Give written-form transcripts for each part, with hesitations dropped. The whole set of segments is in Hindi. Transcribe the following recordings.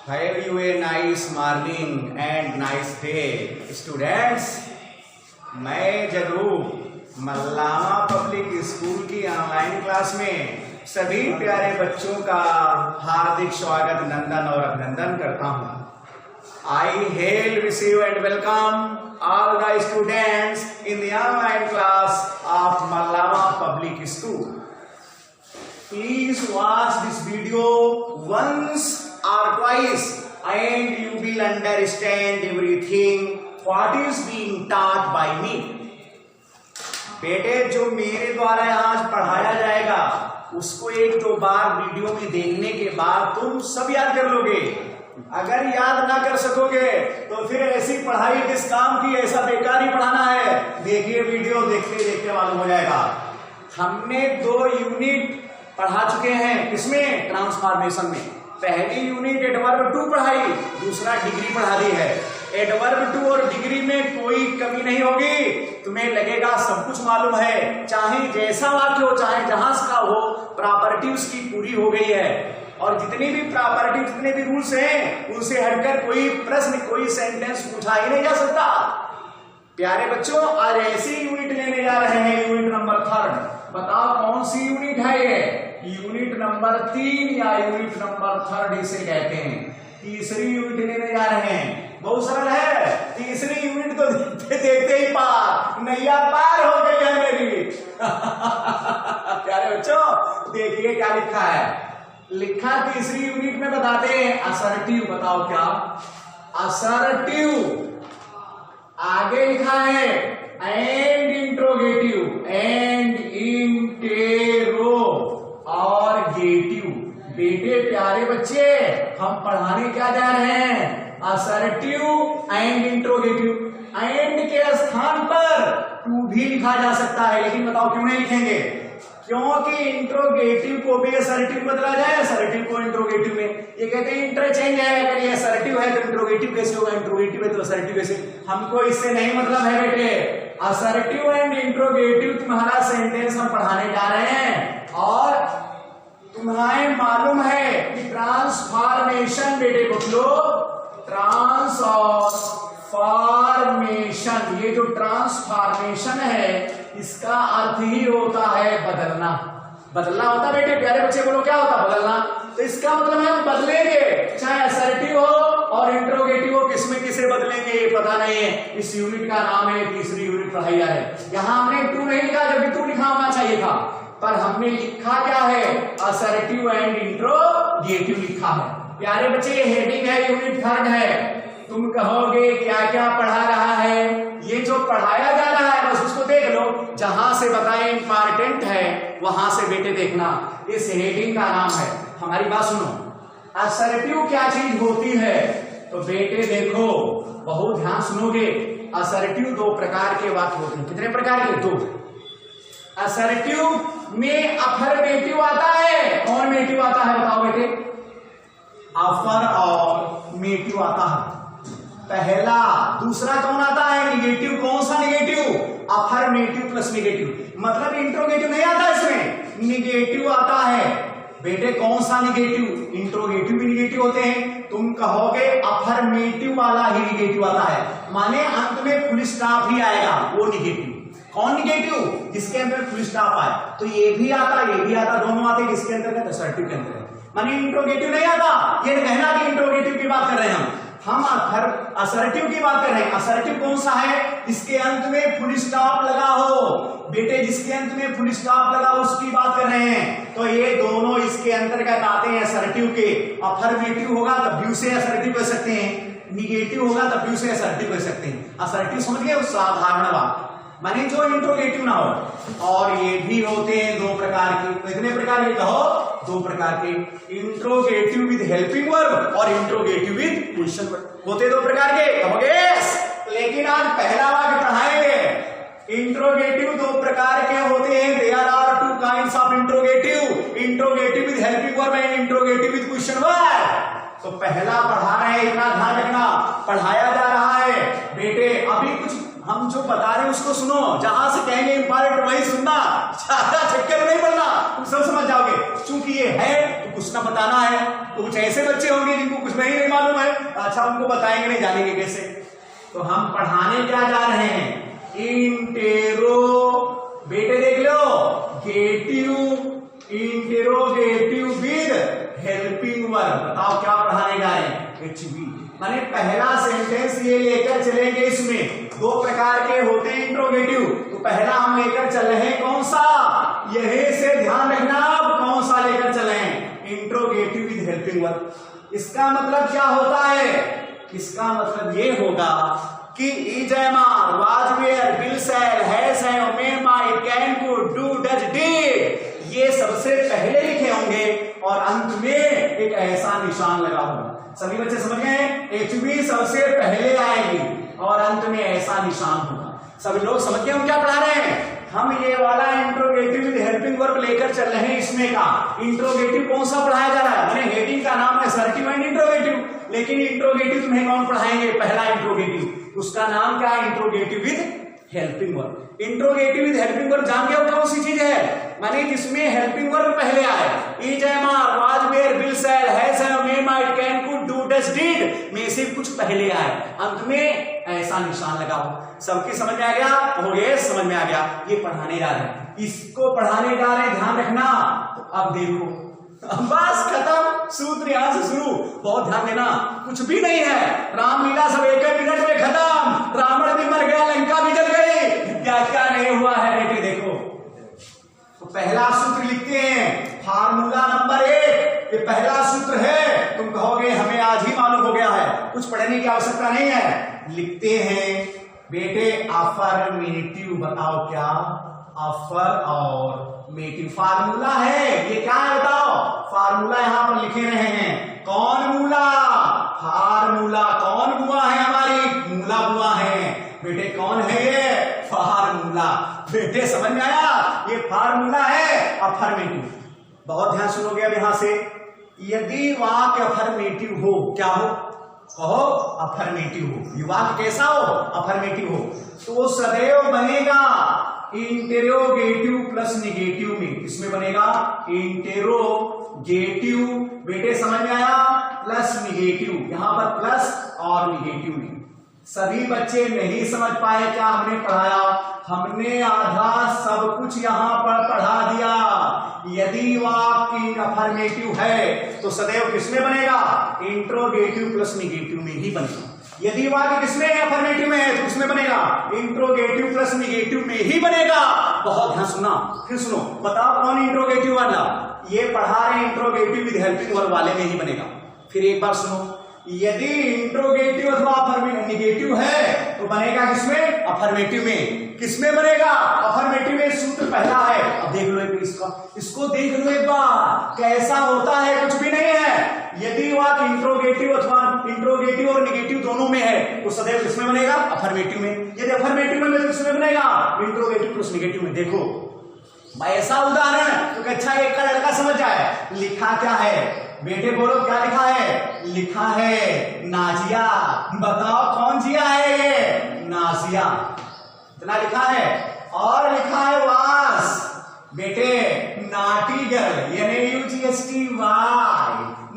Have you a nice morning and nice day, students? मैं जगरूप मल्लामा पब्लिक स्कूल की ऑनलाइन क्लास में सभी प्यारे बच्चों का हार्दिक स्वागत, नंदन और अभिनंदन करता हूँ। I hail, receive and welcome all the students in the online class of Mallama Public School. Please watch this video once or twice and you will understand everything what is being taught by me. बेटे, जो मेरे द्वारा आज पढ़ाया जाएगा उसको एक दो बार वीडियो में देखने के बाद तुम सब याद कर लोगे। अगर याद ना कर सकोगे तो फिर ऐसी पढ़ाई किस काम की, ऐसा बेकार ही पढ़ाना है। देखिए वीडियो, देखते देखते मालूम हो जाएगा। हमने 2 यूनिट पढ़ा चुके हैं, किसमें? ट्रांसफॉर्मेशन में। पहली यूनिट एडवर्ब टू पढ़ाई, दूसरा डिग्री पढ़ा दी है। एडवर्ब टू और डिग्री में कोई कमी नहीं होगी, तुम्हें लगेगा सब कुछ मालूम है। चाहे जैसा वाक्य हो, चाहे जहां का हो, प्रॉपर्टी उसकी पूरी हो गई है। और जितनी भी प्रॉपर्टी, जितने भी रूल्स हैं, उनसे हटकर कोई प्रश्न, कोई सेंटेंस पूछा ही नहीं जा सकता। प्यारे बच्चों, आज ऐसी यूनिट लेने जा रहे हैं, यूनिट नंबर 3। बताओ कौन सी यूनिट है ये? यूनिट नंबर 3 या यूनिट नंबर 3 इसे कहते हैं। तीसरी यूनिट लेने जा रहे हैं। बहुत सरल है। तीसरी यूनिट तो देखते देखते ही पार, नैया पार हो गई है मेरी। प्यारे बच्चों, देखिए क्या लिखा है। लिखा तीसरी यूनिट में बताते हैं असर्टिव। बताओ क्या? असर्टिव। आगे लिखा है एंड इंट्रोगेटिव, एंड इंटेरो और गेटिव। बेटे प्यारे बच्चे, हम पढ़ाने क्या जा रहे हैं? Assertive and interrogative. एंड के स्थान पर टू भी लिखा जा सकता है, लेकिन बताओ क्यों नहीं लिखेंगे? क्योंकि इंट्रोगेटिव को भी असर्टिव बदला जाए, असर्टिव को इंट्रोगेटिव में। ये कहते हैं इंटरचेंज है, अगर ये असर्टिव है तो इंट्रोगेटिव कैसे होगा, इंट्रोगेटिव है तो असर्टिव कैसे? हमको इससे नहीं मतलब है बेटे। असर्टिव एंड इंट्रोगेटिव तुम्हारा सेंटेंस हम पढ़ाने जा रहे हैं। और तुम्हें मालूम है कि ट्रांसफॉर्मेशन, बेटे बोलो ट्रांसफॉर्मेशन, ये जो ट्रांसफॉर्मेशन है इसका अर्थ ही होता है बदलना। बदलना होता बेटे, प्यारे बच्चे बोलो क्या होता? बदलना। तो इसका मतलब है हम बदलेंगे, चाहे असर्टिव हो और इंट्रोगेटिव हो, किसमें किसे बदलेंगे ये पता नहीं है। इस यूनिट का नाम है, तीसरी यूनिट पढ़ाई जा है। यहां हमने टू नहीं लिखा, जबकि टू लिखा होना चाहिए था, पर हमने लिखा क्या है? असर्टिव एंड इंट्रोगेटिव लिखा है। प्यारे बच्चे, ये हेडिंग है, यूनिट 3 है। तुम कहोगे क्या क्या पढ़ा रहा है? ये जो पढ़ाया जा रहा है बस उसको देख लो, जहां से बताए इंपॉर्टेंट है वहां से बेटे देखना। इस हेडिंग का नाम है, हमारी बात सुनो, असर्टिव क्या चीज होती है? तो बेटे देखो, बहुत ध्यान सुनोगे। असर्टिव 2 प्रकार के वाक्य होते हैं। कितने प्रकार के? 2। असर्टिव में अफर्मेटिव आता है। कौन मेटिव आता है बताओ बेटे? अफर और मेटिव आता है पहला। दूसरा कौन आता है? निगेटिव। कौन सा निगेटिव? Affirmative plus negative. मतलब इंट्रोगेटिव नहीं आता इसमें, निगेटिव आता है। बेटे कौन सा निगेटिव? इंट्रोगेटिव भी निगेटिव होते हैं। तुम कहोगे अफर्मेटिव वाला ही निगेटिव आता है, माने अंत में फुल स्टॉप ही आएगा, वो निगेटिव। कौन निगेटिव? जिसके अंदर फुल स्टॉप आए। तो ये भी आता, ये भी आता, दोनों आते। किसके अंतर्गत? असर्टिव के अंतर्गत। माने इंट्रोगेटिव नहीं आता। ये कहना कि इंट्रोगेटिव की बात कर रहे हैं हम असर्टिव की बात कर रहे हैं। असर्टिव कौन सा है? इसके अंत में फुल स्टॉप लगा हो। बेटे जिसके अंत में फुल स्टॉप लगा हो उसकी बात कर रहे हैं। तो ये दोनों इसके अंतर्गत आते हैं असर्टिव के। अफर्मेटिव होगा तब भी उसे असर्टिव कह सकते हैं, निगेटिव होगा तब भी उसे असर्टिव कह सकते हैं। असर्टिव समझ गए? साधारण बात, माने जो इंट्रोगेटिव ना हो। और ये भी होते हैं 2 प्रकार के। कितने प्रकार के कहो? 2 प्रकार के। इंट्रोगेटिव विद हेल्पिंग वर्ब और इंट्रोगेटिव विद क्वेश्चन वर्ब होते 2 प्रकार के। कहोगे लेकिन आज पहला वाक्य पढ़ाएंगे। इंट्रोगेटिव 2 प्रकार के होते हैं। There are 2 kinds of interrogative, interrogative with helping verb and interrogative with question verb. तो पहला पढ़ा रहे हैं, इतना ध्यान रखना, पढ़ाया जा रहा है। बेटे अभी कुछ हम जो बता रहे हैं उसको सुनो, जहां से कहेंगे इंपॉर्टेंट वही सुनना, ज्यादा चक्कर नहीं पड़ना, तुम सब समझ जाओगे। चूंकि ये है तो कुछ कुछ ना बताना है। तो कुछ ऐसे बच्चे होंगे जिनको कुछ नहीं मालूम है, अच्छा उनको बताएंगे नहीं, जानेंगे कैसे। तो हम पढ़ाने क्या जा रहे हैं, इंटेरो, बेटे देख लो, गेटिव, इंटेरोगेटिव विद हेल्पिंग वर्ब। बताओ क्या पढ़ाने जा रहे हैं, HV। माने पहला सेंटेंस ये लेकर चलेंगे। इसमें दो प्रकार के होते हैं इंट्रोगेटिव, तो पहला हम लेकर चल रहे हैं कौन सा, यही से ध्यान रखना कौन सा लेकर चल रहे हैं, इंट्रोगेटिव विद हेल्पिंग वर्ब। इसका मतलब क्या होता है, इसका मतलब ये होगा कि is, am, are, was, were, will, shall, has, have, may, might, can, could, do, does, did, ये सबसे पहले लिखे होंगे और अंत में एक ऐसा निशान लगा होगा। सभी बच्चे समझ गए, HV सबसे पहले आएगी और अंत में ऐसा निशान होगा। सभी लोग समझ गए हम क्या पढ़ा रहे हैं। हम ये वाला इंट्रोगेटिव विद हेल्पिंग वर्ब लेकर चल रहे हैं। इसमें का इंट्रोगेटिव कौन सा पढ़ाया जा रहा है, मैंने हेडिंग का नाम है असर्टिव एंड इंट्रोगेटिव, लेकिन इंट्रोगेटिव तुम्हें कौन पढ़ाएंगे, पहला इंट्रोगेटिव, उसका नाम क्या है, interrogative with helping verb. Interrogative with helping verb जान गए कौन सी चीज है, माने जिसमें हेल्पिंग वर्ब पहले आए, is, am, are, was, were, will, shall, has, have, may, might, can, could, do, does, did में से कुछ पहले आए, अंत में ऐसा निशान लगा हो। सबकी समझ में आ गया, हो गया, समझ में आ गया। ये पढ़ाने जा रहे हैं, इसको पढ़ाने जा रहे हैं, ध्यान रखना। तो अब देखो, बस खत्म, सूत्र यहां से शुरू, बहुत ध्यान देना, कुछ भी नहीं है, रामलीला सब एक मिनट में खत्म, रावण भी मर गया, लंका भी जल गई, क्या क्या नहीं हुआ है बेटे। देखो तो पहला सूत्र लिखते हैं, फार्मूला नंबर 1, ये पहला सूत्र है। तुम कहोगे हमें आज ही मालूम हो गया है, कुछ पढ़ने की आवश्यकता नहीं है। लिखते हैं बेटे अफर्मेटिव, बताओ क्या, अफर और मेटिव फार्मूला है, ये क्या है बताओ, फार्मूला यहां पर लिखे रहे हैं, कौन मूला, फार्मूला, कौन बुआ है हमारी, मूला बुआ है बेटे, कौन है ये, फार्मूला। बेटे समझ में आया, ये फार्मूला है अफर्मेटिव। बहुत ध्यान सुनोगे अब यहां से, यदि वाक्य अफर्मेटिव हो, क्या हो, कहो अफर्मेटिव हो, वाक्य कैसा हो, अफर्मेटिव हो, तो सदैव बनेगा इंटेरोगेटिव प्लस निगेटिव में। किसमें बनेगा, इंटेरोगेटिव, बेटे समझ में आया, प्लस निगेटिव, यहां पर प्लस और निगेटिव में। सभी बच्चे नहीं समझ पाए क्या हमने पढ़ाया, हमने आधा सब कुछ यहां पर पढ़ा दिया। यदि वाक्य अफर्मेटिव है तो सदैव किसमें बनेगा, इंट्रोगेटिव प्लस निगेटिव में ही बनेगा। यदि वाक्य किसमें है, अफर्मेटिव में है, तो किसमें बनेगा, इंट्रोगेटिव प्लस निगेटिव में ही बनेगा। बहुत ध्यान सुना, फिर सुनो, बताओ कौन इंट्रोगेटिव वाला, ये पढ़ा रहे इंट्रोगेटिव विद हेल्पिंग वर्ब वाले में ही बनेगा। फिर एक बार सुनो, यदि इंट्रोगेटिव अथवा निगेटिव है तो बनेगा किसमें, अफर्मेटिव में। किसमें बनेगा, अफर्मेटिव में। सूत्र पहला है, अब देख लो एक इसको देख लो एक बार कैसा होता है, कुछ भी नहीं है। यदि वाक्य इंट्रोगेटिव अथवा इंट्रोगेटिव और निगेटिव दोनों में है तो सदैव किसमें बनेगा, अफर्मेटिव में। यदि अफर्मेटिव में तो किसमें बनेगा, इंट्रोगेटिव प्लस निगेटिव में। देखो ऐसा उदाहरण तो अच्छा एक का लड़का समझ जाए, लिखा क्या है बेटे, बोलो क्या लिखा है, लिखा है नाजिया। बताओ कौन जिया है ये, नाजिया, इतना लिखा है। और लिखा है वास, बेटे नाटी गर्ल, NAUGSTY,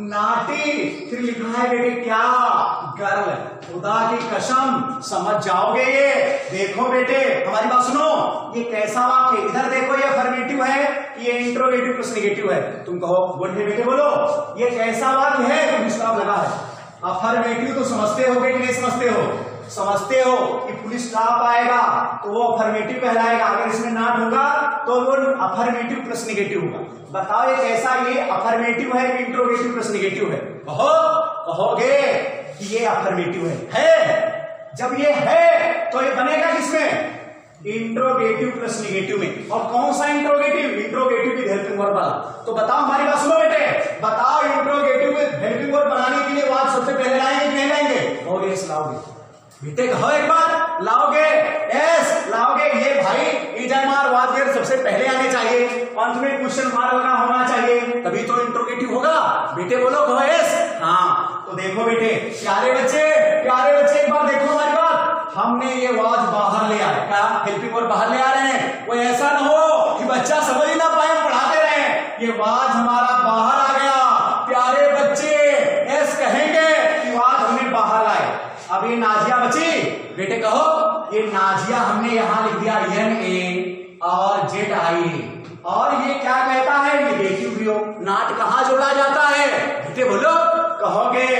नाटी। फिर लिखा है बेटे क्या, गर्ल। खुदा की कसम समझ जाओगे ये। देखो बेटे हमारी बात सुनो, ये कैसा वाक्य, इधर देखो ये अफर्मेटिव है, ये इंट्रोगेटिव प्लस निगेटिव है। तुम कहो बोलते बेटे बोलो ये कैसा वाक्य है, पुलिस स्टॉप लगा है। अफर्मेटिव तो समझते हो कि नहीं समझते हो, समझते हो कि पुलिस स्टॉप आएगा तो वो अफर्मेटिव कहलाएगा, अगर इसमें नॉट होगा तो वो अफर्मेटिव प्लस निगेटिव होगा। बताओ ये कैसा, ये अफर्मेटिव है कि इंट्रोगेटिव प्लस निगेटिव है, कहोगे कि ये अफर्मेटिव है। जब ये है तो ये बनेगा किसमें, इंट्रोगेटिव प्लस निगेटिव में। और कौन सा interrogative, interrogative with helping verb वाला। तो बताओ हमारी बात सुनो बेटे, बताओ इंट्रोगेटिव विद हेल्पिंग वर्ब बनाने के लिए वाक्य सबसे पहले लाएंगे कि नहीं लाएंगे, कहोगे यस लाओगे। बेटे कहो एक बार, लाओगे, यस लाओगे। ये भाई इजामार वाक्य सबसे पहले आने चाहिए, अंत में क्वेश्चन मार्क लगा होना चाहिए, तभी तो इंट्रोगेटिव होगा। बेटे बोलो कहो यस, हाँ। तो देखो बेटे प्यारे बच्चे एक बार देखो हमारी बात, हमने ये वाज बाहर ले आए, क्या हेल्पिंग वर्ब बाहर ले आ रहे हैं। वो ऐसा ना हो कि बच्चा समझ ही ना पाए, पढ़ाते रहे, ये वाज हमारा बाहर आ गया बेटे कहो ये नाजिया हमने यहां लिख दिया NA और ZIA, और ये क्या कहता है निगेटिव वियोग। नाट कहां जोड़ा जाता है बेटे बोलो। कहोगे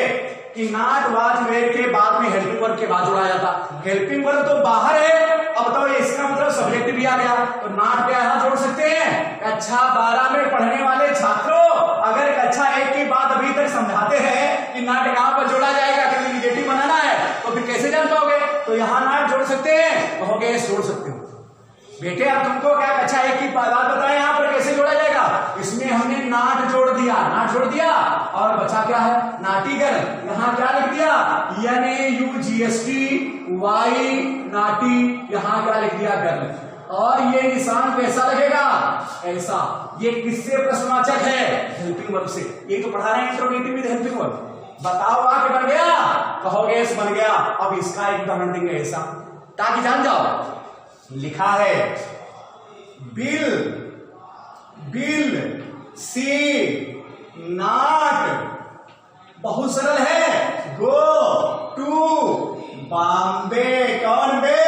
कि नाट वाज वेयर के बाद में हेल्पिंग वर्ब के बाद जोड़ा जाता। हेल्पिंग वर्ब तो बाहर है, अब तो इसका मतलब सब्जेक्ट भी आ गया, तो नाट क्या यहां जोड़ सकते हैं। कक्षा 12 में पढ़ने वाले छात्रों अगर कक्षा 1 की बात अभी तक समझाते हैं कि नाट कहां पर जोड़ा जाएगा, क्योंकि निगेटिव बनाना है, तो फिर कैसे जान पाओगे। तो यहां नाट जोड़ सकते हैं, कहोगे जोड़ सकते हो बेटे। अब तुमको क्या कक्षा 1 की बात बताएं यहां पर कैसे जोड़ा जाएगा। इसमें हमने नाट जोड़ दिया, नाट जोड़ दिया, और बचा क्या है नाटीगर। यहां क्या लिख दिया NAUGST Y नाटी, यहां क्या लिख दिया गर्ल, और ये निशान कैसा लगेगा ऐसा। ये किससे प्रश्नवाचक है हेल्पिंग वर्ब से। ये तो पढ़ा रहे हैं इंट्रोगेटिव विद हेल्पिंग वर्ब। बताओ वाक्य बन गया, कहोगे बन गया। अब इसका एक उदाहरण देंगे ऐसा ताकि जान जाओ। लिखा है बिल बिल सी नॉट, बहुत सरल है। गो टू बॉम्बे, कौन बे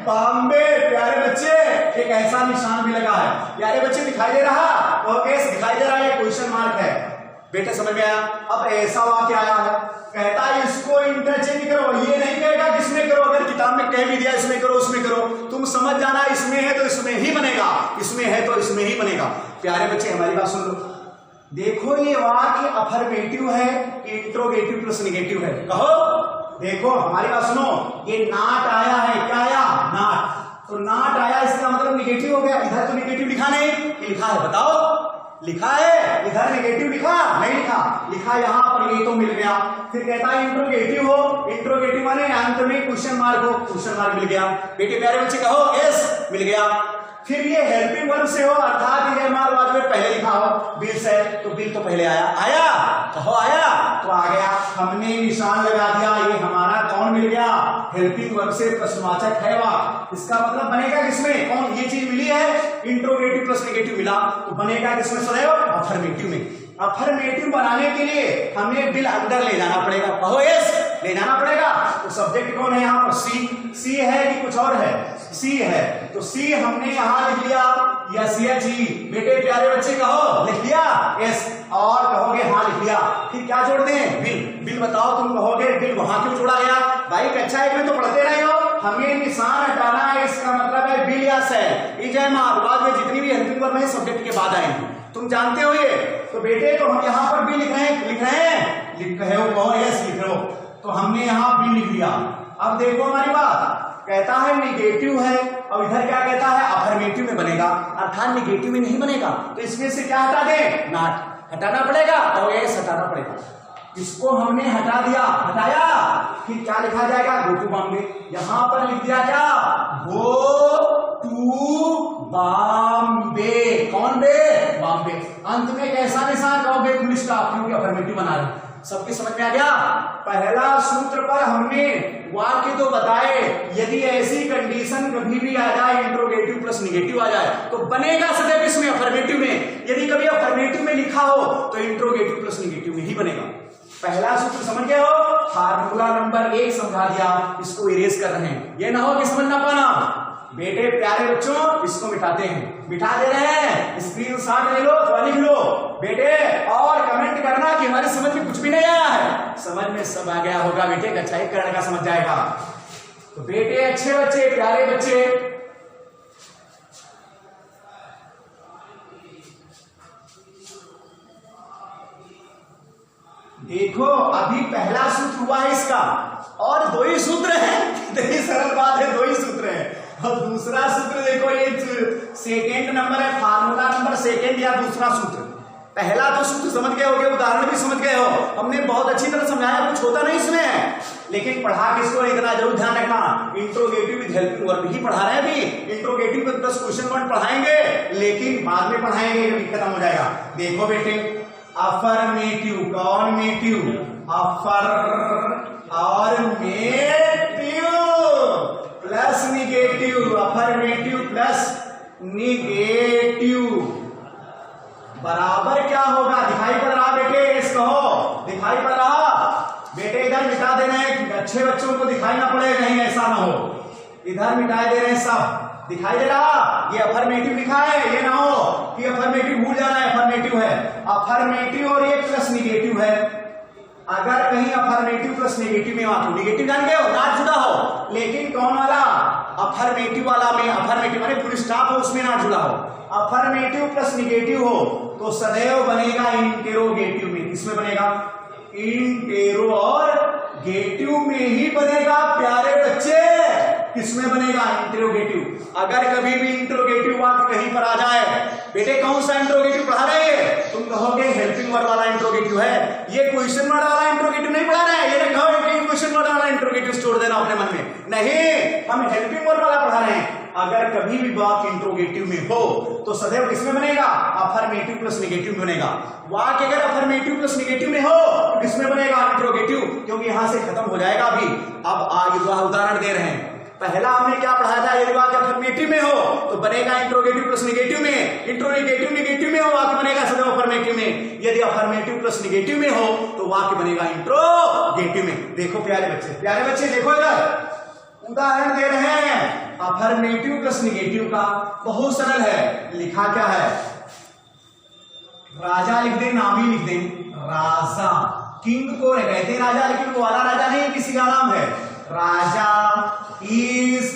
बॉम्बे। प्यारे बच्चे एक ऐसा निशान भी लगा है, प्यारे बच्चे दिखाई दे रहा, और एस दिखाई दे रहा है, क्वेश्चन मार्क है बेटे, समझ में आया। अब ऐसा वाक्य आया है, कहता है इसको इंटरचेंज करो, ये नहीं कहेगा किसमें करो। अगर किताब में कह भी दिया इसमें करो उसमें करो, तुम समझ जाना इसमें है तो इसमें ही बनेगा, इसमें है तो इसमें ही बनेगा। प्यारे बच्चे हमारी बात सुन लो, देखो ये वाक्य अफर्मेटिव है इंट्रोगेटिव प्लस निगेटिव है। कहो देखो हमारी बात सुनो, ये नाट आया है, क्या आया नाट, तो नाट आया इसका मतलब निगेटिव हो गया। इधर तो निगेटिव लिखा नहीं, लिखा है बताओ लिखा है, इधर नेगेटिव लिखा नहीं लिखा, लिखा यहां पर ये तो मिल गया। फिर कहता है इंट्रोगेटिव हो, इंट्रोगेटिव माने अंत में क्वेश्चन मार्क हो, क्वेश्चन मार्क मिल गया। बेटे प्यारे बच्चे कहो एस मिल गया। फिर ये हेल्पिंग वर्ब से हो, अर्थात ये मार बाद में पहले लिखा हो बिल से, तो बिल तो पहले आया, आया कहो आया तो आ गया, हमने निशान लगा दिया, ये हमारा कौन मिल गया हेल्पिंग वर्ब से प्रश्नवाचक है वाक्य। इसका मतलब बनेगा किसमें, कौन ये चीज मिली है इंट्रोगेटिव प्लस नेगेटिव मिला, तो बनेगा किसमें सदैव अफर्मेटिव में। अफर्मेटिव बनाने के लिए हमें बिल अंदर ले जाना पड़ेगा, कहो यस ले जाना पड़ेगा। तो सब्जेक्ट कौन है यहाँ पर सी, सी है कि कुछ और है, सी है, तो सी हमने यहां लिख लिया यस यस जी। बेटे प्यारे बच्चे कहो लिख लिया यस, और कहोगे हाँ लिख लिया। फिर क्या जोड़ दें बिल, बिल बताओ तुम कहोगे बिल वहां क्यों जोड़ा गया भाई, कक्षा 1 में तो पढ़ते रहे हो, हमें निशान हटाना है, इसका मतलब है बिल या से इजय मार बाद में जितनी भी हेल्पिंग वर्ब है सब्जेक्ट के बाद आएंगे, तुम जानते हो ये। तो बेटे तो हम यहाँ पर बिल लिख रहे हैं, लिख रहे हो कहो यस लिख रहे हो, तो हमने यहाँ बिल लिख लिया। अब देखो हमारी बात, कहता है निगेटिव है, और इधर क्या कहता है अफर्मेटिव में बनेगा, अर्थात निगेटिव में नहीं बनेगा, तो इसमें से क्या हटा दें नॉट, हटाना पड़ेगा और यस हटाना पड़ेगा। इसको हमने हटा दिया, हटाया, फिर क्या लिखा जाएगा गो टू बॉम्बे। यहां पर लिख दिया क्या गो टू बॉम्बे, कौन बे बॉम्बे। अंत में कैसा निशान कहोगे फुल स्टॉप, क्योंकि अफर्मेटिव बना रहे। सबके समझ में आ गया। पहला सूत्र पर हमने वाक्य तो बताए, यदि ऐसी कंडीशन कभी भी आ जाए इंट्रोगेटिव प्लस निगेटिव आ जाए तो बनेगा सदैव इसमें अफर्मेटिव में। यदि कभी अफर्मेटिव में लिखा हो तो इंट्रोगेटिव प्लस निगेटिव में ही बनेगा। पहला सूत्र समझ गए हो, फार्मूला नंबर 1 समझा दिया, इसको इरेज कर रहे हैं, ये ना हो कि समझ ना पाना। बेटे प्यारे बच्चों इसको मिटाते हैं, मिटा दे रहे हैं, स्क्रीनशॉट ले लो तो लिख लो बेटे, और कमेंट करना कि हमारी समझ में कुछ भी नहीं आया है। समझ में सब आ गया होगा बेटे, कक्षा 1 करने का समझ जाएगा। तो बेटे अच्छे बच्चे प्यारे बच्चे, देखो अभी पहला सूत्र हुआ है इसका, और 2 ही सूत्र हैं, कितनी सरल बात है, 2 ही सूत्र हैं। और दूसरा सूत्र देखो, ये सेकेंड नंबर है, फार्मूला नंबर सेकेंड या दूसरा सूत्र। पहला तो सूत्र समझ गए होगे, उदाहरण भी समझ गए हो, हमने बहुत अच्छी तरह समझाया, कुछ होता नहीं इसमें, लेकिन पढ़ा किसको इतना जरूर ध्यान रखना, इंट्रोगेटिव विद हेल्पिंग वर्ब ही पढ़ा रहे हैं अभी। Interrogative with plus question word पढ़ाएंगे, लेकिन बाद में पढ़ाएंगे जब खत्म हो जाएगा। देखो बेटे अफर्मेटिव, कौन मेटिव, अफर और मेटिव plus negative, affirmative plus negative बराबर क्या होगा, दिखाई पड़ रहा बेटे, इस कहो दिखाई पड़ रहा बेटे, इधर मिटा देना है, अच्छा अच्छे बच्चों को दिखाई ना पड़े, कहीं ऐसा ना हो। इधर मिटाई दे रहे हैं सब, दिखाई दे रहा, ये अफर्मेटिव लिखा है, ये ना हो कि अफर्मेटिव भूल जाना है, अफर्मेटिव है, अफर्मेटिव और ये प्लस निगेटिव है। अगर कहीं अफर्मेटिव प्लस निगेटिव में वहां निगेटिव जान गए हो, नाट जुड़ा हो, लेकिन कौन वाला अफर्मेटिव वाला में, अफर्मेटिव माने फुल स्टॉप हो उसमें नाट जुड़ा हो, अफर्मेटिव प्लस निगेटिव हो तो सदैव बनेगा इंटेरोगेटिव में। किसमें बनेगा? इंटेरो और गेटिव में ही बनेगा प्यारे बच्चे। किसमें बनेगा? इंटेरोगेटिव। अगर कभी भी इंटेरोगेटिव वाक्य कहीं पर आ जाए, बेटे कौन सा इंटेरोगेटिव पढ़ा रहे हैं, तुम कहोगे हेल्पिंग वर्ब वाला इंटेरोगेटिव है, ये क्वेश्चन वर्ड वाला इंटेरोगेटिव नहीं पढ़ा रहे हैं, ये नहीं कहो कि क्वेश्चन वर्ड वाला इंटेरोगेटिव छोड़ देना अपने मन में, नहीं, हम हेल्पिंग वर्ब वाला पढ़ा रहे हैं। अगर कभी भी वाक्य इंट्रोगेटिव में हो तो सदैव किसमें बनेगा? अफर्मेटिव प्लस निगेटिव में बनेगा। वाक्य अगर अफर्मेटिव प्लस निगेटिव में हो तो किसमें बनेगा? इंट्रोगेटिव, क्योंकि यहां से खत्म हो जाएगा अभी। अब आगे उदाहरण दे रहे हैं। पहला हमने क्या पढ़ा था? यदि वाक्य अफर्मेटिव में हो तो बनेगा इंट्रोगेटिव प्लस निगेटिव में, इंट्रोगेटिव निगेटिव में हो वाक्य बनेगा सदैव अफर्मेटिव में। यदि अफर्मेटिव प्लस निगेटिव में हो तो वाक्य बनेगा इंट्रोगेटिव में। देखो प्यारे बच्चे देखो इधर उदाहरण दे रहे हैं अफर्मेटिव प्लस निगेटिव का, बहुत सरल है। लिखा क्या है? राजा लिख दे, नाम ही लिख दे, राजा। किंग को कहते हैं राजा, लेकिन वो वाला राजा नहीं, किसी का नाम है। Raja is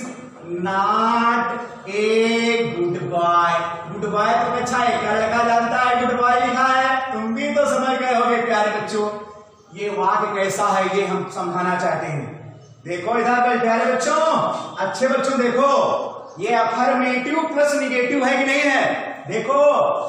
not a good boy. Good boy तो अच्छा है, क्या लिखा जानता है? गुड बॉय लिखा है, तुम भी तो समझ गए होगे प्यारे बच्चों। ये वाक्य कैसा है ये हम समझाना चाहते हैं। देखो इधर प्यारे बच्चों, अच्छे बच्चों देखो, ये अफर्मेटिव प्लस निगेटिव है कि नहीं है? देखो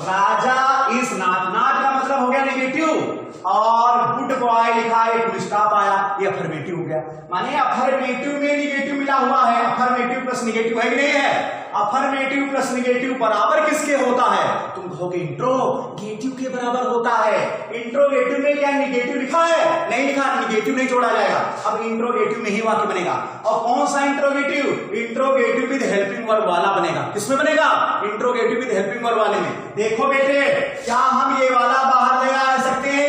राजा इज नॉट, नॉट का मतलब हो गया निगेटिव, और गुड बॉय लिखा है, फुल स्टॉप आया, ये अफर्मेटिव हो गया। माने अफर्मेटिव में निगेटिव मिला हुआ है, अफर्मेटिव प्लस निगेटिव है कि नहीं है? अफर्मेटिव प्लस निगेटिव बराबर किसके होता है? तुम कहोगे इंट्रोगेटिव के बराबर होता है। इंट्रोगेटिव में क्या निगेटिव लिखा है? नहीं लिखा, निगेटिव नहीं जोड़ा जाएगा। अब इंट्रोगेटिव में ही वाक्य बनेगा। और कौन सा interrogative? Interrogative with helping verb वाला बनेगा। किसमें बनेगा? इंट्रोगेटिव विद हेल्पिंग वर्ब वाले में। देखो बेटे, क्या हम ये वाला बाहर ले आ सकते हैं?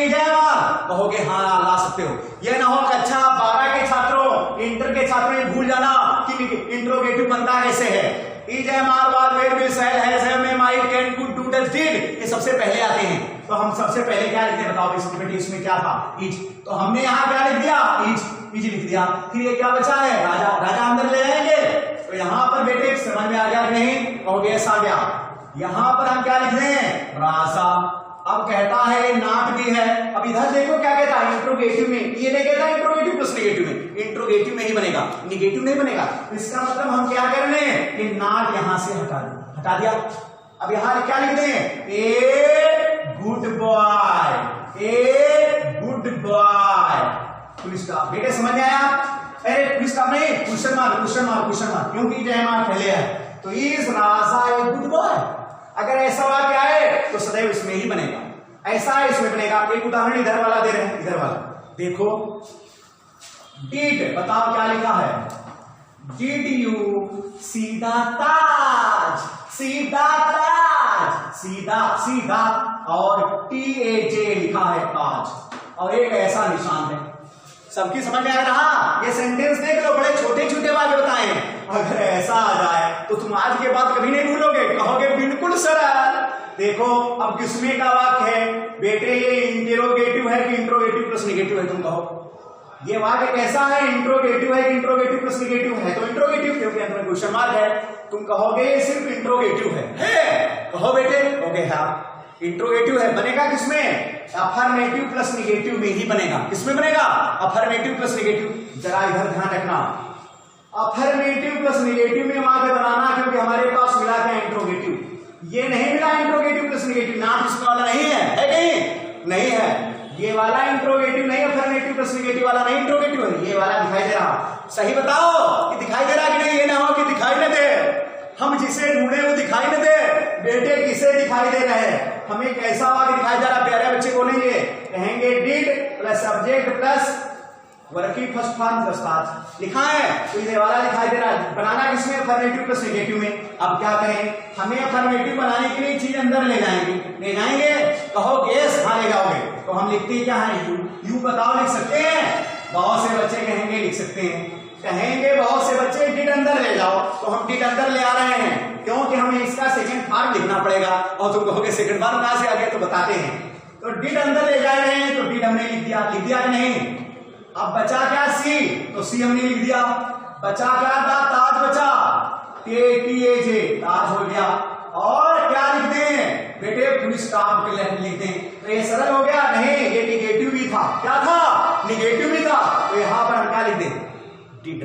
कहोगे हाँ ला सकते हो। ये ना हो कक्षा 12 के छात्रों, इंटर के छात्रों भूल जाना कि इंट्रोगेटिव बनता कैसे है। Is am are was were will shall has have may might can could do does did, ये सबसे पहले आते हैं। तो हम सबसे पहले क्या लिखते हैं बताओ बेटे? इसमें क्या था? इज। तो हमने यहाँ क्या लिख दिया? इज लिख दिया। फिर ये क्या बचा है? राजा। राजा अंदर ले जाएंगे तो यहाँ पर बेटे समझ में आ गया कि नहीं? कहोगे ऐसा आ गया। यहाँ पर हम क्या लिख रहे हैं? राजा। अब कहता है नाट भी है। अब इधर देखो क्या कहता है? इंट्रोगेटिव में। ये नहीं कहता इंट्रोगेटिव प्लस निगेटिव में, इंट्रोगेटिव में ही बनेगा, निगेटिव नहीं बनेगा। इसका मतलब हम क्या कर रहे हैं कि नाट यहां से हटा दिया। अब यहां क्या लिख दें? ए गुड बॉय, ए गुड बॉय, फुल स्टॉप। बेटे समझ में आया? अरे फुल स्टॉप नहीं, क्वेश्चन मार्क, क्योंकि जय मार्क पहले है। तो is Raja A good boy. अगर ऐसा वाक्य आए तो सदैव इसमें ही बनेगा, ऐसा है इसमें बनेगा। एक उदाहरण इधर वाला दे रहे हैं, इधर वाला देखो। डिड, बताओ क्या लिखा है? डिड यू सी द ताज? सीधा ताज, सीधा और TAJ लिखा है ताज, और एक ऐसा निशान है। सबकी समझ में आ रहा? ये सेंटेंस देख लो, बड़े छोटे छोटे वाक्य बताए हैं। अगर ऐसा आ जाए तो तुम आज के बाद कभी नहीं भूलोगे, कहोगे बिल्कुल सरल। देखो अब किसमें का वाक्य है? बेटे ये इंटेरोगेटिव है कि इंट्रोगेटिव प्लस निगेटिव है? तुम कहो ये वाक्य कैसा है? इंट्रोगेटिव है कि इंट्रोगेटिव प्लस निगेटिव है? तो इंट्रोगेटिव, क्योंकि अंदर में क्वेश्चन मार्क है। तुम कहोगे ये सिर्फ इंट्रोगेटिव है? कहो बेटे, कहोगे हाँ इंट्रोगेटिव है। बनेगा किसमें? अफर्मेटिव प्लस निगेटिव में ही बनेगा। किसमें बनेगा? Affirmative plus negative. जरा इधर ध्यान रखना, अफर्मेटिव प्लस निगेटिव में वाक्य बनाना, क्योंकि हमारे पास मिला क्या? इंट्रोगेटिव। ये नहीं मिला इंट्रोगेटिव प्लस निगेटिव, नाम इसमें वाला नहीं है, है कहीं? नहीं है। ये वाला इंट्रोगेटिव नहीं, अफर्मेटिव प्लस निगेटिव वाला नहीं इंट्रोगेटिव है। ये वाला दिखाई दे रहा, सही बताओ कि दिखाई दे रहा कि नहीं? ये ना हो कि दिखाई न दे, हम जिसे ढूंढे वो दिखाई न दे। बेटे किसे दिखाई दे रहे हैं? हमें कैसा वाक्य दिखाई दे रहा? प्यारे बच्चे बोलेंगे, कहेंगे did plus subject plus working first form plus past लिखा है, तो ये वाला दिखाई दे रहा है। बनाना किसमें? अफर्मेटिव प्लस निगेटिव में। अब क्या करें? हमें अफर्मेटिव बनाने के लिए चीज अंदर ले जाएंगे, कहो गेस, हाँ ले जाओगे। तो हम लिखते क्या है? यू बताओ, लिख सकते हैं? बहुत से बच्चे कहेंगे, लिख सकते हैं, कहेंगे बहुत से बच्चे डिड अंदर ले जाओ, तो हम डिड अंदर ले आ रहे हैं क्योंकि हमें इसका सेकंड फॉर्म लिखना पड़ेगा। और तुम कहोगे सेकंड फॉर्म कहां से आ गया, तो बताते हैं। तो डिड अंदर ले जा रहे हैं, तो डिड हमने लिख दिया कि नहीं। अब बचा क्या, सी, तो सी हमने लिख दिया। बचा क्या था, ताज बचा, TAJ, ताज हो गया। और क्या लिखते हैं बेटे, फुल स्टॉप के लिखते हैं। तो ये सरल हो गया, नहीं ये निगेटिव भी था। क्या था, निगेटिव भी था। तो यहां पर हम क्या लिख दें, डिड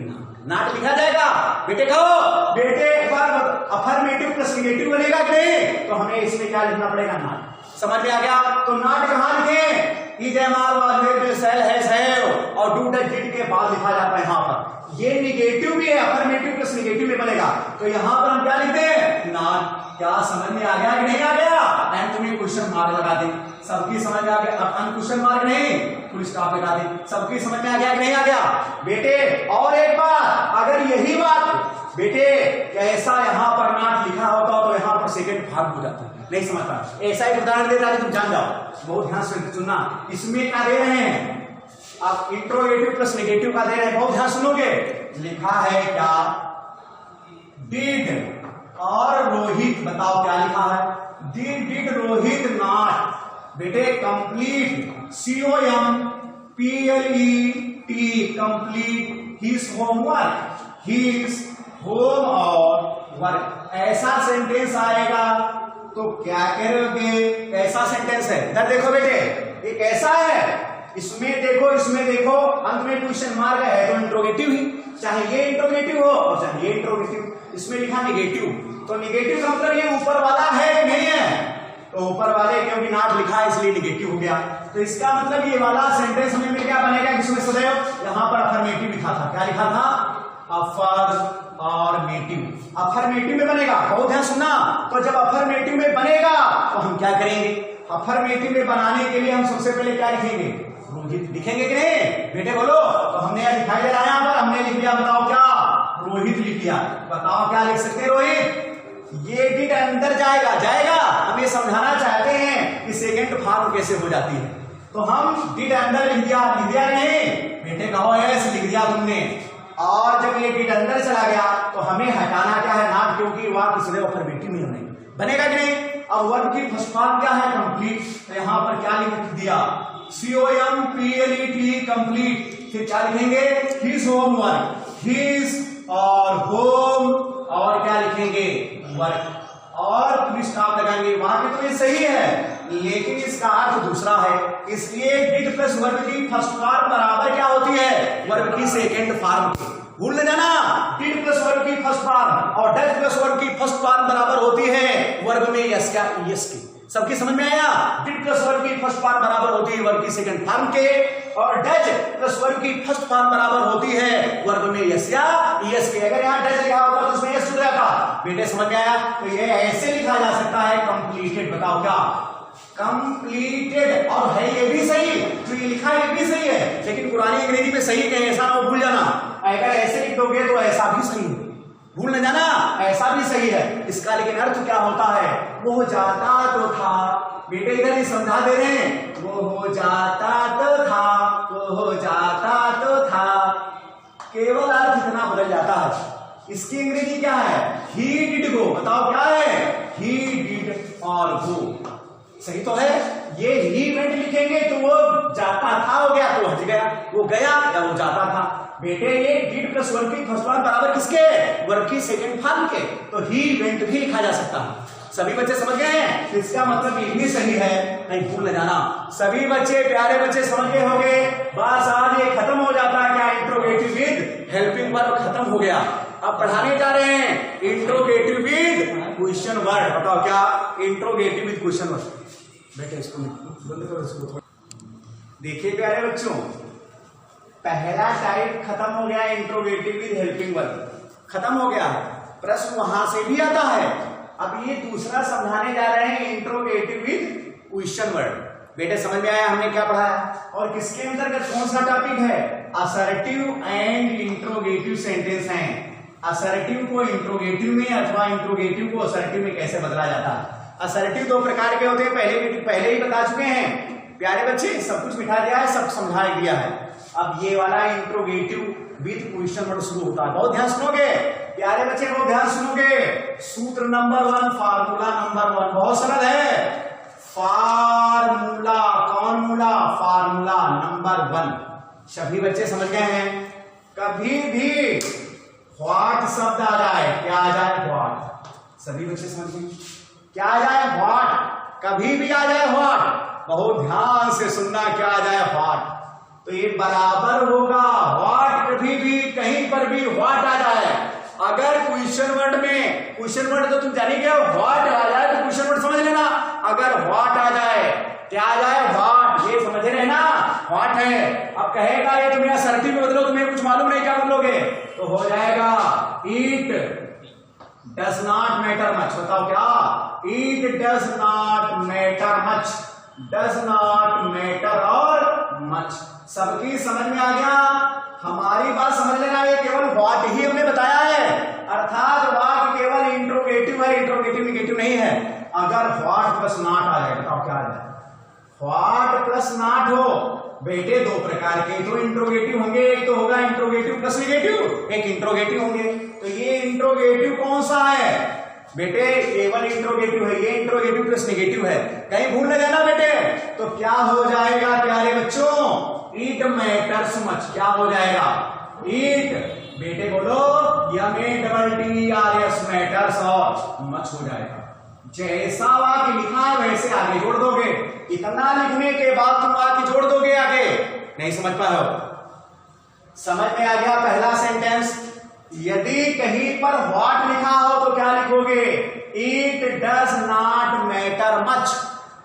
नॉट लिखा जाएगा। बेटे कहो, बेटे एक बार अफर्मेटिव प्लस निगेटिव बनेगा कि नहीं, तो हमें इसमें क्या लिखना पड़ेगा, नॉट। समझ में आ गया। तो नॉट कहां लिखे, is am are was shall has have और डू डज डिड के बाद लिखा जाता है यहां पर। ये निगेटिव भी है, अफर्मेटिव प्लस निगेटिव में बनेगा। तो यहां पर हम क्या लिखते हैं, नॉट। क्या समझ में आ गया कि नहीं आ गया, एंड तुम्हें क्वेश्चन मार्क लगा दे। सबकी समझ में आ गया, अब क्वेश्चन मार्क नहीं, फुल स्टॉप लगा दे। सबकी समझ में आ गया कि नहीं आ गया बेटे। और एक बात, अगर यही बात बेटे कैसा यहाँ पर नॉट लिखा होता तो यहाँ पर सेकंड भाग हो जाता, नहीं समझता। ऐसा एक उदाहरण देता है, तुम जान जाओ, बहुत ध्यान से सुनना। इसमें क्या दे रहे हैं, आप इंट्रोगेटिव प्लस नेगेटिव का दे रहे हैं, बहुत ध्यान सुनोगे। लिखा है क्या, डिड और रोहित, बताओ क्या लिखा है, डिड रोहित नॉट बेटे complete, COMPLET complete his homework, his home और वर्क। ऐसा सेंटेंस आएगा तो क्या करोगे, ऐसा सेंटेंस है। इधर देखो बेटे, ये कैसा है, इसमें देखो, इसमें देखो, अंत में क्वेश्चन मार्क है तो इंट्रोगेटिव ही, चाहे ये इंट्रोगेटिव हो और चाहे ये इंट्रोगेटिव। इसमें लिखा निगेटिव, तो निगेटिव का मतलब ये ऊपर वाला है कि नहीं है, तो ऊपर वाले क्योंकि नॉट लिखा है इसलिए निगेटिव हो गया। तो इसका मतलब ये वाला सेंटेंस में क्या बनेगा, इसमें सदैव यहाँ पर अफर्मेटिव लिखा था। क्या लिखा था, अफर्मेटिव, अफर्मेटिव में बनेगा। बहुत ध्यान सुनना। तो जब अफर्मेटिव में बनेगा तो हम क्या करेंगे, अफर्मेटिव में बनाने के लिए हम सबसे पहले क्या लिखेंगे, रोहित लिखेंगे कि नहीं बेटे, बोलो। तो हमने यह दिखाई दे रहा है, यहाँ पर हमने लिख दिया, बताओ क्या, रोहित लिख दिया। बताओ क्या लिख सकते हैं, रोहित। ये डिड अंदर जाएगा, जाएगा। हम ये समझाना चाहते हैं कि सेकंड फॉर्म कैसे हो जाती है। तो हम डिड अंदर लिख दिया नहीं बेटे, कहो ऐसे लिख दिया तुमने। और जब ये डिड अंदर चला गया तो हमें हटाना क्या है, नॉट, क्योंकि वाक्य सदैव अफर्मेटिव में नहीं बनेगा कि नहीं। अब वर्ब की फर्स्ट फॉर्म क्या है, कंप्लीट। तो यहां पर क्या लिख दिया, COMPLET कंप्लीट। फिर क्या लिखेंगे, हिज होमवर्क, हिज और होम और क्या लिखेंगे, वर्क, और फुल स्टॉप लगाएंगे। वहां पे तो ये सही है, लेकिन इसका अर्थ दूसरा है। इसलिए डिड प्लस वर्ब की फर्स्ट फॉर्म बराबर क्या होती है, वर्ब की सेकंड फॉर्म। भूल न जाना, डिड प्लस वर्ब की फर्स्ट फॉर्म और डज प्लस वर्ब की फर्स्ट फॉर्म बराबर होती है वर्ब में यस क्या, यस की। सबकी समझ में आया, डिड प्लस वर्ब की फर्स्ट फॉर्म बराबर होती है वर्ब की सेकंड फॉर्म के, और डज प्लस वर्ब की फर्स्ट फॉर्म बराबर होती है वर्ब में यस या यस के। अगर यहाँ डज लिखा होता तो उसमें यस जुड़ जाता। बेटे समझ में आया। तो ये ऐसे लिखा जा सकता है, कंप्लीटेड। बताओ क्या, कंप्लीटेड। और है ये भी सही, जो ये लिखा है ये भी सही है, लेकिन पुरानी अंग्रेजी में सही कहें, ऐसा ना भूल जाना। अगर ऐसे लिख दोगे तो ऐसा भी सही है, भूल न जाना, ऐसा भी सही है। इसका लेकिन अर्थ क्या होता है, वो जाता तो था। बेटे इधर ही समझा दे रहे हैं, वो हो जाता तो था, वो हो जाता तो था, केवल अर्थ इतना बदल जाता है। इसकी अंग्रेजी क्या है, ही डिड गो। बताओ क्या है, ही डिड और गो। सही तो है। ये ही वेंट लिखेंगे तो वो जाता था हो गया, तो हट गया, वो गया या वो जाता था। बेटे ये डिड प्लस वर्ब की फर्स्ट फॉर्म बराबर किसके, वर्ब की सेकंड फॉर्म के। तो ही वेंट भी लिखा जा सकता है। सभी बच्चे समझ गए हैं, इसका मतलब ये भी सही है, नहीं भूल न जाना। सभी बच्चे, प्यारे बच्चे समझ गए होंगे। बस आज ये खत्म हो जाता है क्या, इंट्रोगेटिव विद हेल्पिंग वर्ब खत्म हो गया। अब पढ़ाने जा रहे हैं इंट्रोगेटिव विद क्वेश्चन वर्ड। बताओ क्या, इंट्रोगेटिव विद क्वेश्चन वर्ड। बेटे इसको बंद करो, इसको थोड़ा देखिए प्यारे बच्चों, पहला टाइप खत्म हो गया, इंट्रोगेटिव विद हेल्पिंग वर्ब खत्म हो गया। प्रश्न वहां से भी आता है। अब ये दूसरा समझाने जा रहे हैं, इंट्रोगेटिव विद क्वेश्चन वर्ड। बेटे समझ में आया हमने क्या पढ़ा है, और किसके अंतर्गत कौन सा टॉपिक है, असर्टिव एंड इंट्रोगेटिव सेंटेंस है। असर्टिव को इंट्रोगेटिव में अथवा इंट्रोगेटिव को असर्टिव में कैसे बदला जाता है। असर्टिव दो प्रकार के होते हैं, पहले ही बता चुके हैं। प्यारे बच्चे सब कुछ बिठा दिया है, सब समझा दिया है। अब ये वाला इंट्रोगेटिव विद क्वेश्चन वर्ड शुरू होता है। बहुत ध्यान सुनोगे प्यारे बच्चे, बहुत ध्यान सुनोगे। सूत्र नंबर 1, फार्मूला नंबर 1 बहुत सरल है। फार्मूला, कौन मूला? Formula number 1। सभी बच्चे समझ गए हैं? कभी भी व्हाट शब्द आ जाए, क्या आ जाए? व्हाट। सभी बच्चे समझ गए? क्या आ जाए? व्हाट। कभी भी आ जाए व्हाट। बहुत ध्यान से सुनना, क्या आ जाए? व्हाट। तो ये बराबर होगा व्हाट, कभी भी कहीं पर भी व्हाट आ जाए। अगर क्वेश्चन वर्ड में, क्वेश्चन वर्ड तो तुम जानेंगे, व्हाट आ जाए तो क्वेश्चन वर्ड समझ लेना। अगर व्हाट आ जाए, क्या आ जाए? व्हाट। ये समझ रहे ना, व्हाट है। अब कहेगा ये तुम्हें असर्टिव में बदलो, तुम्हें कुछ मालूम नहीं, क्या बदलोगे? तो हो जाएगा it does not matter much. बताओ क्या? It does not matter much, does not matter और मच। सबकी समझ में आ गया? हमारी बात समझ लेना, ये केवल व्हाट ही हमने बताया है, अर्थात वाक्य केवल इंट्रोगेटिव है, इंट्रोगेटिव निगेटिव नहीं है। अगर व्हाट प्लस नॉट आ जाए, बताओ क्या आ जाए? व्हाट प्लस नॉट हो बेटे, दो प्रकार के तो इंट्रोगेटिव होंगे। एक तो होगा इंट्रोगेटिव प्लस निगेटिव, एक इंट्रोगेटिव होंगे। तो ये इंट्रोगेटिव कौन सा है बेटे? केवल इंट्रोगेटिव है, ये इंट्रोगेटिव प्लस निगेटिव है, कहीं भूल न जाना बेटे। तो क्या हो जाएगा प्यारे बच्चों? It matters much. क्या हो जाएगा? इट बेटे बोलो, MATTERS मैटर्स और मच हो जाएगा। जैसा वाक्य लिखा है वैसे आगे जोड़ दोगे। इतना लिखने के बाद तुम वाक्य जोड़ दोगे आगे। नहीं समझ पा रहे हो? समझ में आ गया पहला सेंटेंस? यदि कहीं पर व्हाट लिखा हो तो क्या लिखोगे? It does not matter much.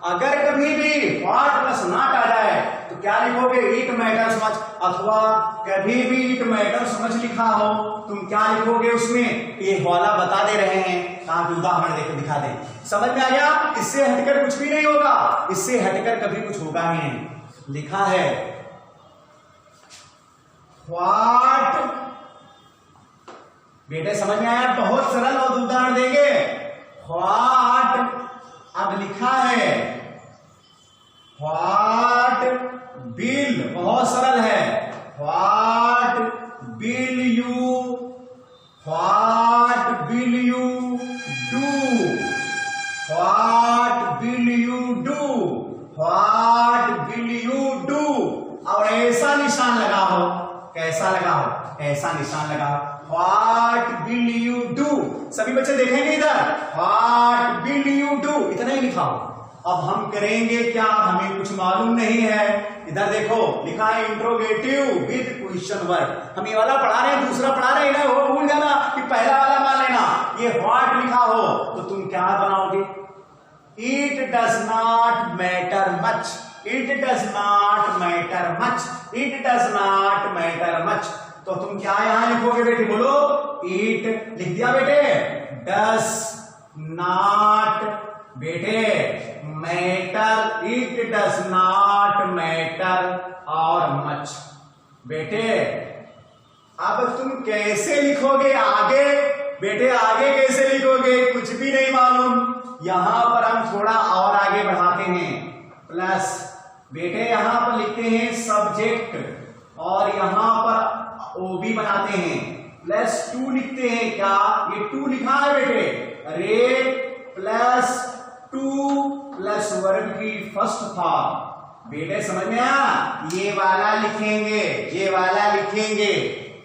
अगर कभी भी व्हाट प्लस नॉट आ जाए तो क्या लिखोगे? It matters much. अथवा कभी भी इट मैटर्स मच लिखा हो, तुम क्या लिखोगे उसमें? ये वाला बता दे रहे हैं, कहां की उदाहरण देखो, दिखा दे। समझ में आ गया? इससे हटकर कुछ भी नहीं होगा, इससे हटकर कभी कुछ होगा ही नहीं। लिखा है व्हाट, बेटे समझ में आया? बहुत सरल और उदाहरण देंगे। व्हाट, अब लिखा है व्हाट बिल, बहुत सरल है। What bill you, what bill you do, what bill you do, what bill you do. और ऐसा निशान लगा हो, कैसा लगा हो? ऐसा निशान लगा हो। What will you do? सभी बच्चे देखेंगे इधर, व्हाट विल यू डू, इतना ही लिखा हो। अब हम करेंगे क्या? हमें कुछ मालूम नहीं है। इधर देखो लिखा है इंट्रोगेटिव विद क्वेश्चन वर्ड। हम ये वाला पढ़ा रहे हैं, दूसरा पढ़ा रहे हैं, वो भूल जाना कि पहला वाला मान लेना। ये व्हाट लिखा हो तो तुम क्या बनाओगे? It does not matter much, it does not matter much, it does not matter much. तो तुम क्या यहां लिखोगे बेटे? बोलो, इट लिख दिया बेटे। डज नॉट बेटे matter, it does not matter और मच। बेटे अब तुम कैसे लिखोगे आगे? बेटे आगे कैसे लिखोगे? कुछ भी नहीं मालूम। यहां पर हम थोड़ा और आगे बढ़ाते हैं, प्लस बेटे यहां पर लिखते हैं सब्जेक्ट और यहां पर ओबी बनाते हैं, +2 लिखते हैं। क्या ये 2 लिखा है बेटे? अरे +2 प्लस वर्ग की फर्स्ट फॉर्म। बेटे समझ में आया? ये वाला लिखेंगे, ये वाला लिखेंगे।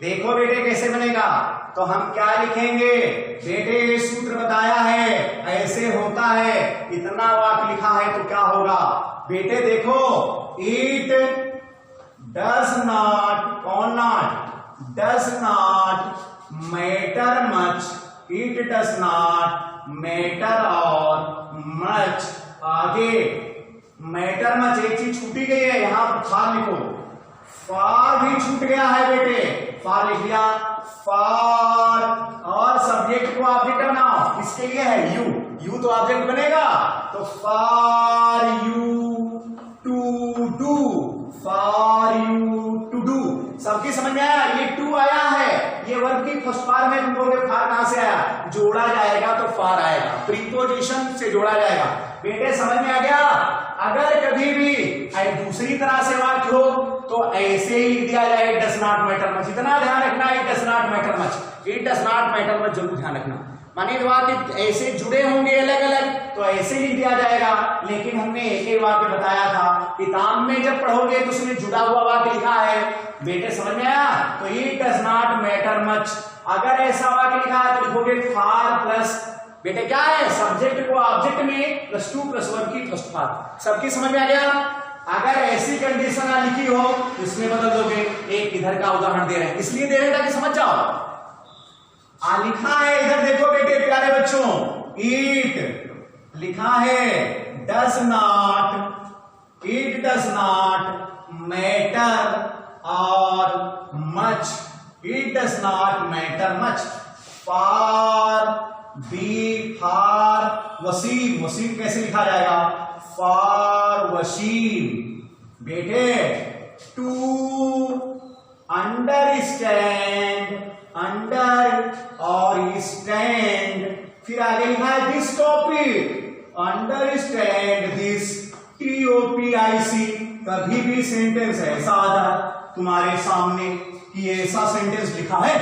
देखो बेटे कैसे बनेगा। तो हम क्या लिखेंगे बेटे? ये सूत्र बताया है, ऐसे होता है। इतना वाक्य लिखा है तो क्या होगा बेटे? देखो, इट डज नॉट, कौन not? Does not matter much, it does not matter और मच। आगे मैटर मच, एक चीज छूटी गई है, यहां पर फार लिखो। फार भी छूट गया है बेटे, फार लिख दिया। फार और सब्जेक्ट को ऑब्जेक्ट बनाओ, इसके लिए है यू, यू तो ऑब्जेक्ट बनेगा। तो for you to do, for you to do. सबकी समझ में आया? ये टू आया है, ये वर्ब की फर्स्ट फॉर्म है। तुम बोलोगे फार कहां से आया? जोड़ा जाएगा तो फार आएगा, प्रीपोजिशन से जोड़ा जाएगा। बेटे समझ में आ गया? अगर कभी भी दूसरी तरह से वाक्य हो तो ऐसे ही लिख दिया जाए, it does not matter much. इतना ध्यान रखना, it does not matter much, it does not matter much जरूर ध्यान रखना। माने वाक्य ऐसे जुड़े होंगे अलग अलग तो ऐसे लिख दिया जाएगा, लेकिन हमने एक ही वाक्य बताया था, किताब में जब पढ़ोगे तो उसमें जुड़ा हुआ वाक्य लिखा है। बेटे समझ में आया? तो it does not matter much. अगर ऐसा वाक्य लिखा है तो लिखोगे फार प्लस, बेटे क्या है, सब्जेक्ट को ऑब्जेक्ट में +2 + 1 की फर्स्ट पार्ट। सबकी समझ में आ गया? अगर ऐसी कंडीशन ना लिखी हो तो इसमें बदल दोगे। एक इधर का उदाहरण दे रहे हैं, इसलिए दे रहे हैं ताकि समझ जाओ। लिखा है इधर देखो बेटे प्यारे बच्चों, इट लिखा है does not, it does not matter और much, it does not matter much. For B, for Waseem, Waseem कैसे लिखा जाएगा? फार वसीम। बेटे टू अंडरस्टैंड, अंडर और स्टैंड, फिर आगे लिखा है this topic, understand this, TOPIC। कभी भी सेंटेंस ऐसा आ जाए तुम्हारे सामने कि ऐसा सेंटेंस लिखा है